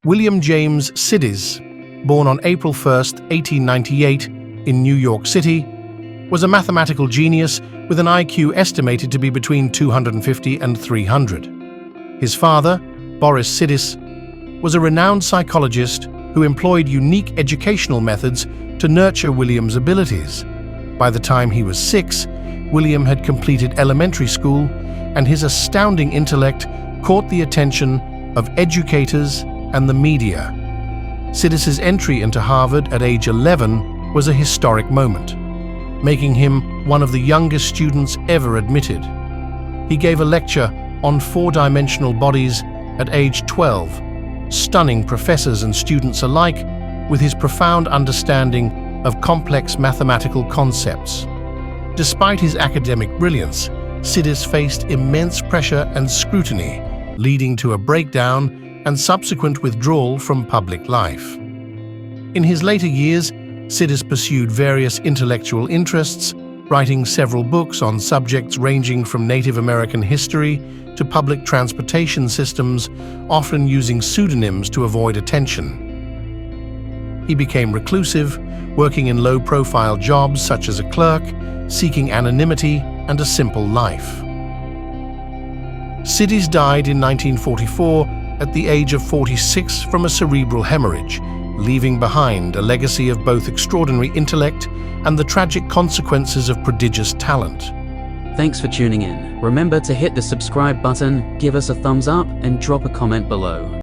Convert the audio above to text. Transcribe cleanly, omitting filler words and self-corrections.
William James Sidis, born on April 1, 1898, in New York City, was a mathematical genius with an IQ estimated to be between 250 and 300. His father, Boris Sidis, was a renowned psychologist who employed unique educational methods to nurture William's abilities. By the time he was 6, William had completed elementary school, and his astounding intellect caught the attention of educators and the media. Sidis's entry into Harvard at age 11 was a historic moment, making him one of the youngest students ever admitted. He gave a lecture on four-dimensional bodies at age 12, stunning professors and students alike with his profound understanding of complex mathematical concepts. Despite his academic brilliance, Sidis faced immense pressure and scrutiny, leading to a breakdown and subsequent withdrawal from public life. In his later years, Sidis pursued various intellectual interests, writing several books on subjects ranging from Native American history to public transportation systems, often using pseudonyms to avoid attention. He became reclusive, working in low-profile jobs such as a clerk, seeking anonymity and a simple life. Sidis died in 1944 at the age of 46 from a cerebral hemorrhage, leaving behind a legacy of both extraordinary intellect and the tragic consequences of prodigious talent. Thanks for tuning in. Remember to hit the subscribe button, give us a thumbs up, and drop a comment below.